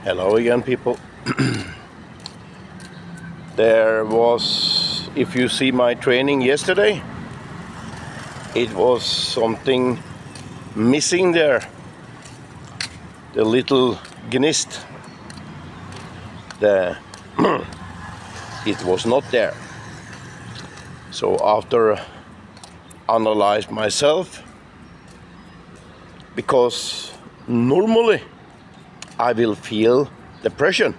Hello again, people. There was, if you see my training yesterday, it was something missing there. The little gnist, it was not there. So after analyze myself, because normally I will feel depression,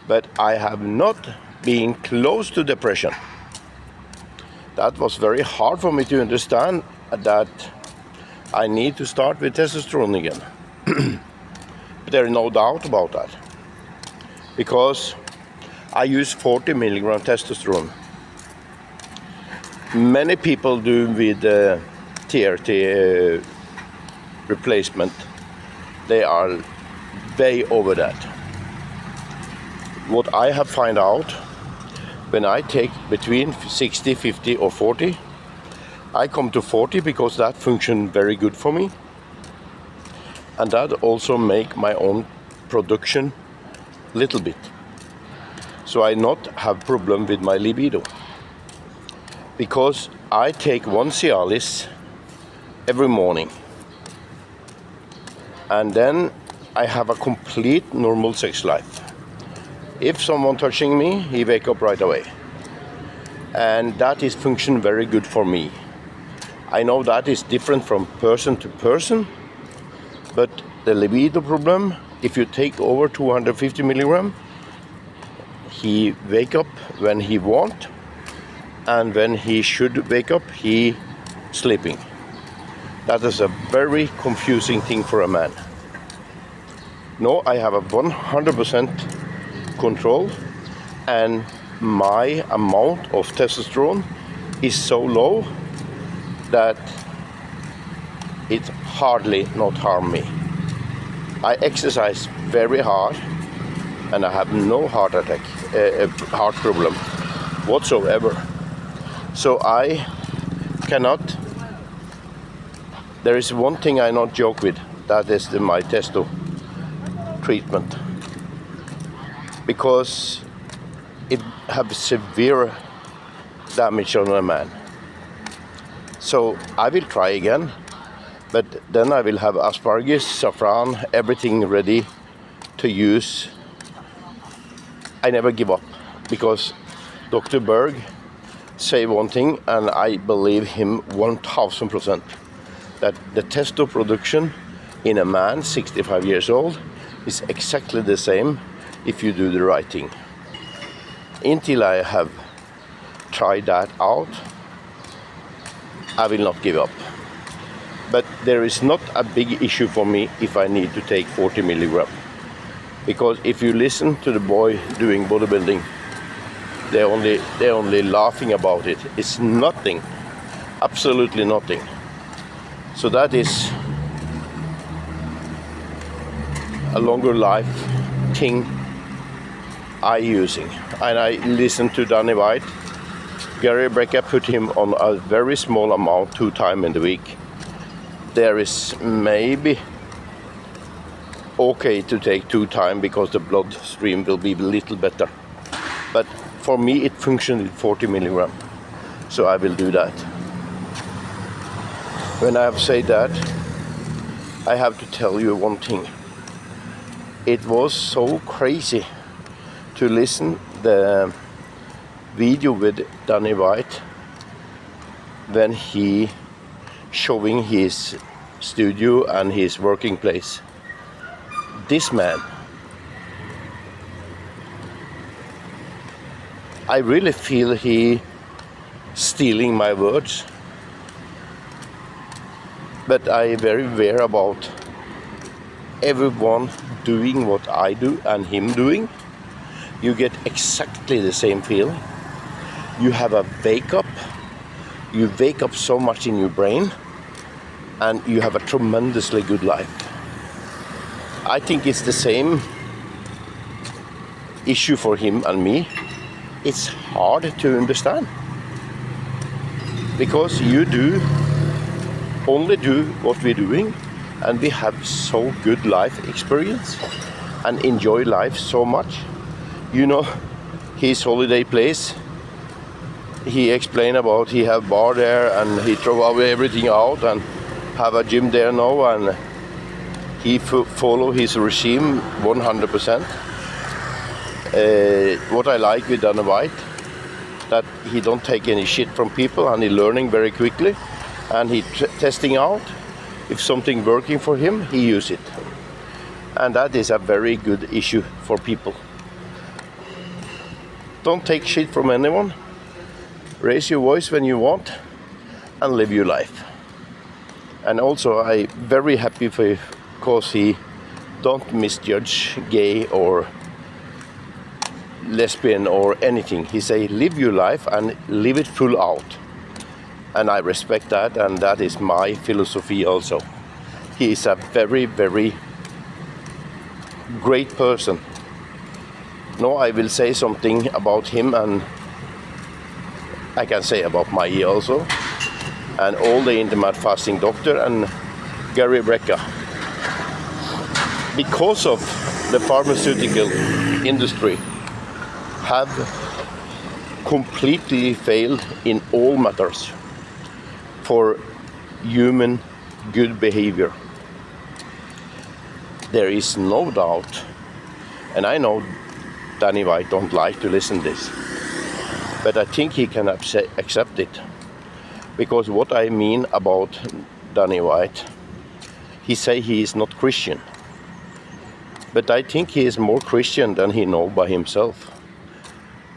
but I have not been close to depression. That was very hard for me to understand, that I need to start with testosterone again. But there is no doubt about that, because I use 40 milligram testosterone. Many people do with TRT replacement. They are way over that. What I have found out, when I take between 60, 50 or 40, I come to 40 because that function very good for me, and that also make my own production little bit, so I not have problem with my libido, because I take one Cialis every morning, and then I have a complete normal sex life. If someone touching me, he wake up right away, and that is function very good for me. I know that is different from person to person, but the libido problem, if you take over 250 milligram, he wake up when he want, and when he should wake up, he sleeping. That is a very confusing thing for a man. No, I have a 100% control, and my amount of testosterone is so low that it hardly not harm me. I exercise very hard, and I have no heart attack, heart problem whatsoever. So I cannot. There is one thing I not joke with. That is my testo treatment, because it have severe damage on a man. So I will try again, but then I will have asparagus, saffron, everything ready to use. I never give up, because Dr. Berg say one thing, and I believe him 1000%, that the testo production in a man 65 years old is exactly the same if you do the right thing. Until I have tried that out, I will not give up. But there is not a big issue for me if I need to take 40 milligram. Because if you listen to the boy doing bodybuilding, they're only laughing about it. It's nothing, absolutely nothing. So that is a longer life thing I using. And I listen to Danny White. Gary Brecka put him on a very small amount 2 times in the week. There is maybe okay to take 2 times because the bloodstream will be a little better. But for me it functions with 40 milligram. So I will do that. When I have said that, I have to tell you one thing. It was so crazy to listen the video with Danny White when he showing his studio and his working place. This man, I really feel he stealing my words, but I very aware about everyone doing what I do and him doing. You get exactly the same feeling. You have a wake up. You wake up so much in your brain, and you have a tremendously good life. I think it's the same issue for him and me. It's hard to understand, because you only do what we're doing and we have so good life experience and enjoy life so much. You know, his holiday place, he explained about he have bar there and he throw away everything out and have a gym there now, and he follow his regime 100%. What I like with Danny White, that he don't take any shit from people and he learning very quickly, and he testing out if something working for him, he use it, and that is a very good issue for people. Don't take shit from anyone. Raise your voice when you want and live your life. And also I very happy for because he don't misjudge gay or lesbian or anything. He say live your life and live it full out. And I respect that, and that is my philosophy also. He is a very, very great person. Now I will say something about him, and I can say about Mai also, and all the intermittent fasting doctor and Gary Brecka. Because of the pharmaceutical industry have completely failed in all matters for human good behavior. There is no doubt, and I know Danny White don't like to listen to this, but I think he can accept it, because what I mean about Danny White, he say he is not Christian, but I think he is more Christian than he know by himself,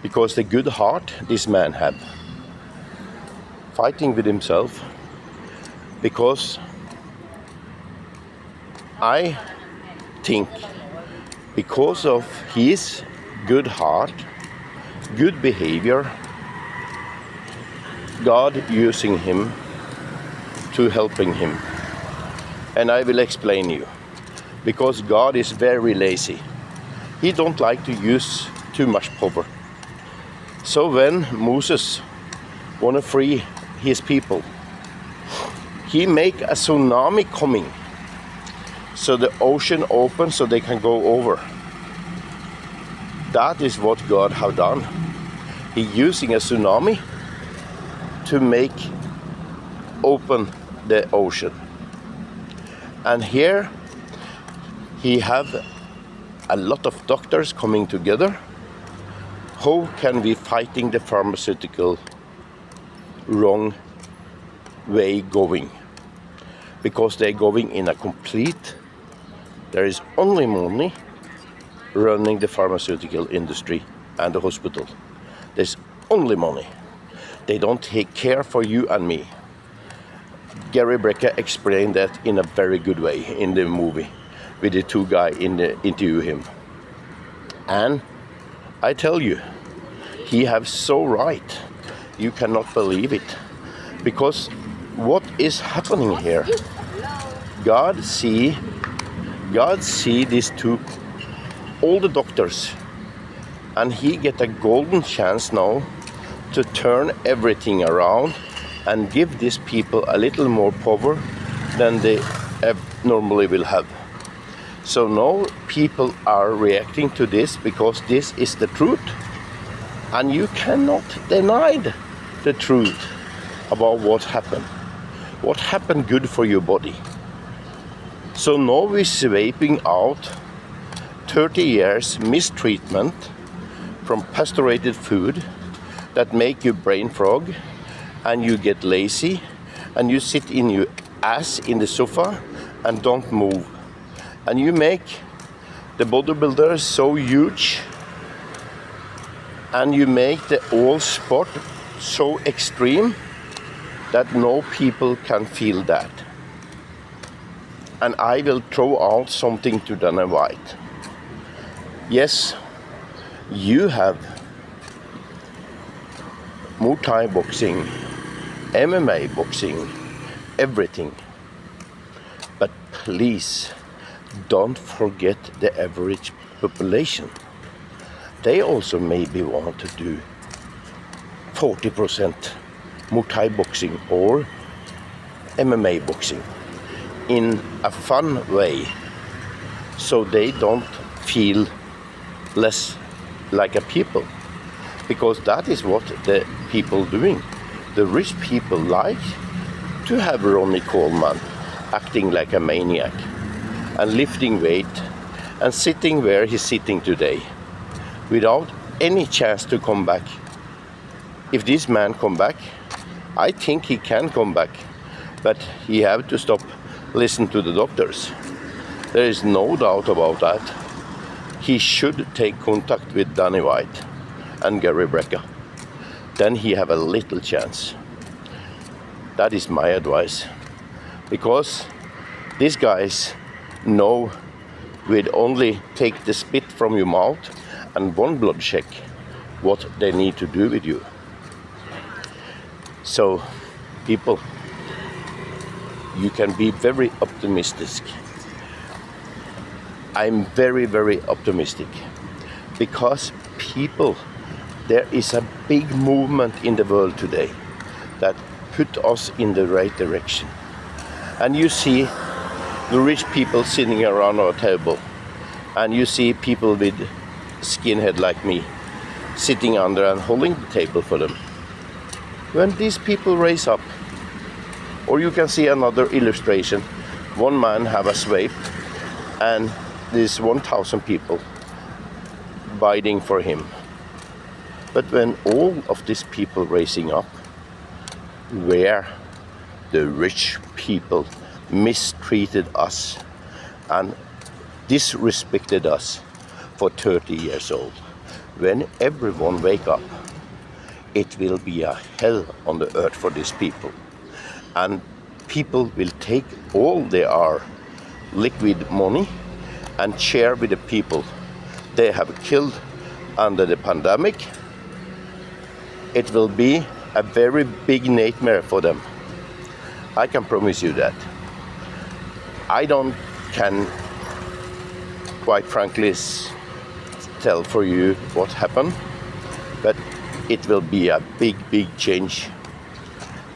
because the good heart this man have, fighting with himself, because I think because of his good heart, good behavior, God using him to helping him. And I will explain you. Because God is very lazy. He don't like to use too much power. So when Moses want to free his people, he make a tsunami coming. So the ocean opens so they can go over. That is what God have done. He using a tsunami to make open the ocean. And here he have a lot of doctors coming together. How can we fighting the pharmaceutical wrong way going? Because they're going in a complete, there is only money running the pharmaceutical industry and the hospital. There's only money. They don't take care for you and me. Gary Brecka explained that in a very good way in the movie with the two guys in the interview him. And I tell you, he have so right. You cannot believe it. Because what is happening here? God see these two, all the doctors, and he get a golden chance now to turn everything around and give these people a little more power than they normally will have. So now people are reacting to this because this is the truth, and you cannot deny the truth about what happened. What happened good for your body. So now we're swiping out 30 years mistreatment from pasteurated food that make you brain frog, and you get lazy, and you sit in your ass in the sofa and don't move. And you make the bodybuilders so huge, and you make the all sport so extreme that no people can feel that. And I will throw out something to Danny White. Yes, you have Muay Thai boxing, MMA boxing, everything. But please, don't forget the average population. They also maybe want to do 40% Muay Thai boxing or MMA boxing. in a fun way, so they don't feel less like a people, because that is what the people doing. The rich people like to have Ronnie Coleman acting like a maniac and lifting weight and sitting where he's sitting today without any chance to come back. If this man come back, I think he can come back, but he have to stop listen to the doctors. There is no doubt about that. He should take contact with Danny White and Gary Brecka. Then he have a little chance. That is my advice. Because these guys know with only take the spit from your mouth and one blood check what they need to do with you. So, people, you can be very optimistic. I'm very, very optimistic because people, there is a big movement in the world today that put us in the right direction. And you see the rich people sitting around our table, and you see people with skinhead like me sitting under and holding the table for them. When these people raise up, or you can see another illustration, one man have a swipe and there's 1,000 people biting for him. But when all of these people raising up, where the rich people mistreated us and disrespected us for 30 years old, when everyone wake up, it will be a hell on the earth for these people. And people will take all their liquid money and share with the people they have killed under the pandemic. It will be a very big nightmare for them. I can promise you that. I can quite frankly tell for you what happened, but it will be a big, big change.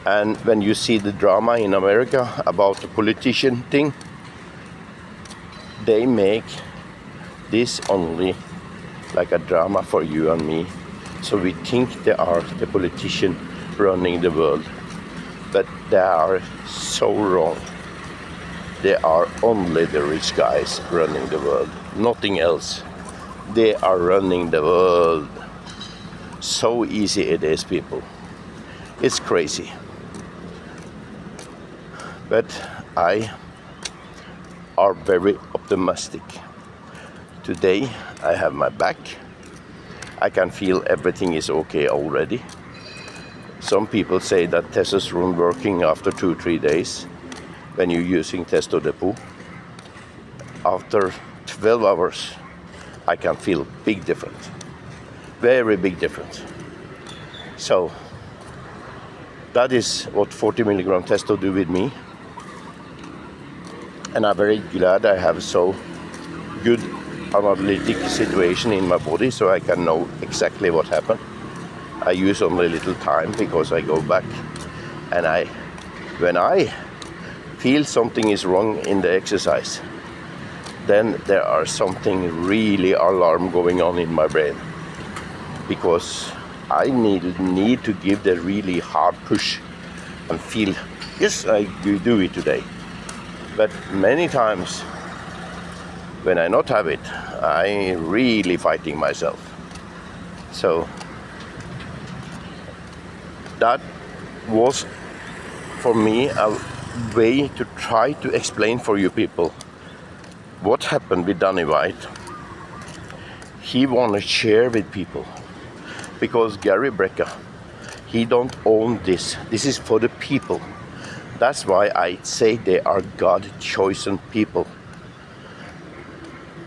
And when you see the drama in America about the politician thing, they make this only like a drama for you and me. So we think they are the politician running the world, but they are so wrong. They are only the rich guys running the world, nothing else. They are running the world. So easy it is, people. It's crazy. But I are very optimistic. Today I have my back. I can feel everything is okay already. Some people say that testosterone working after 2-3 days when you're using Testo Depot. After 12 hours I can feel big difference. Very big difference. So that is what 40 milligram Testo do with me. And I'm very glad I have so good analytic situation in my body so I can know exactly what happened. I use only little time because I go back and when I feel something is wrong in the exercise, then there are something really alarm going on in my brain, because I need to give the really hard push and feel, yes, I do it today. But many times when I not have it, I really fighting myself. So that was for me a way to try to explain for you people what happened with Danny White. He want to share with people because Gary Brecka, he don't own this. This is for the people. That's why I say they are God-chosen people.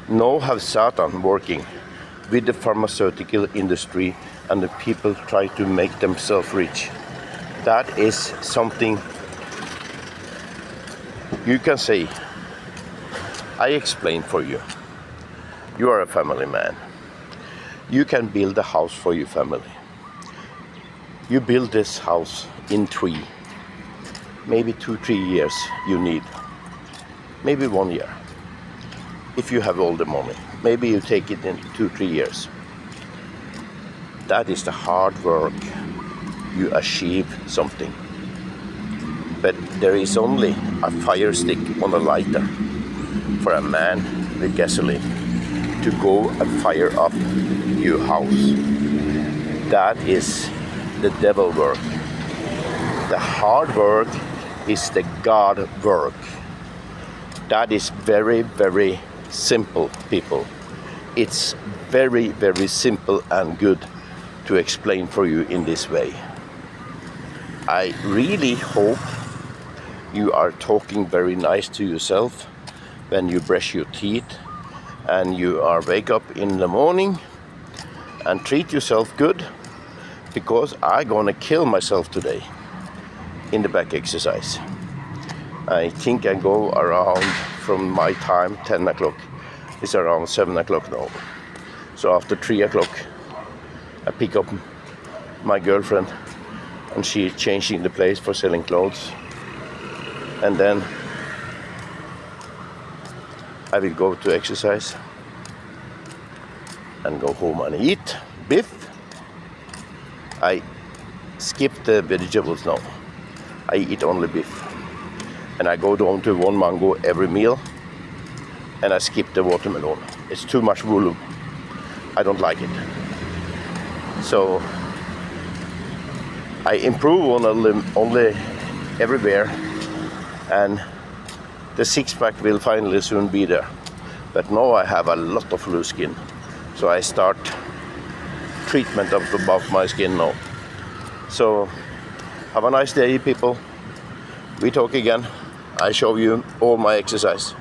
Now have Satan working with the pharmaceutical industry and the people try to make themselves rich. That is something you can say, I explain for you. You are a family man. You can build a house for your family. You build this house in 3, maybe 2-3 years you need. maybe 1 year. If you have all the money, maybe you take it in 2-3 years. That is the hard work. You achieve something. But there is only a fire stick on a lighter for a man with gasoline to go and fire up your house. That is the devil work. The hard work is the God work. That is very, very simple, people. It's very, very simple and good to explain for you in this way. I really hope you are talking very nice to yourself when you brush your teeth and you are wake up in the morning, and treat yourself good, because I'm gonna kill myself today in the back exercise. I think I go around, from my time, 10 o'clock. It's around 7 o'clock now. So after 3 o'clock, I pick up my girlfriend, and she's changing the place for selling clothes. And then I will go to exercise and go home and eat beef. I skip the vegetables now. I eat only beef. And I go down to 1 mango every meal, and I skip the watermelon. It's too much volume. I don't like it. So I improve only everywhere, and the six-pack will finally soon be there. But now I have a lot of loose skin, so I start treatment of above my skin now. So have a nice day, people. We talk again. I show you all my exercise.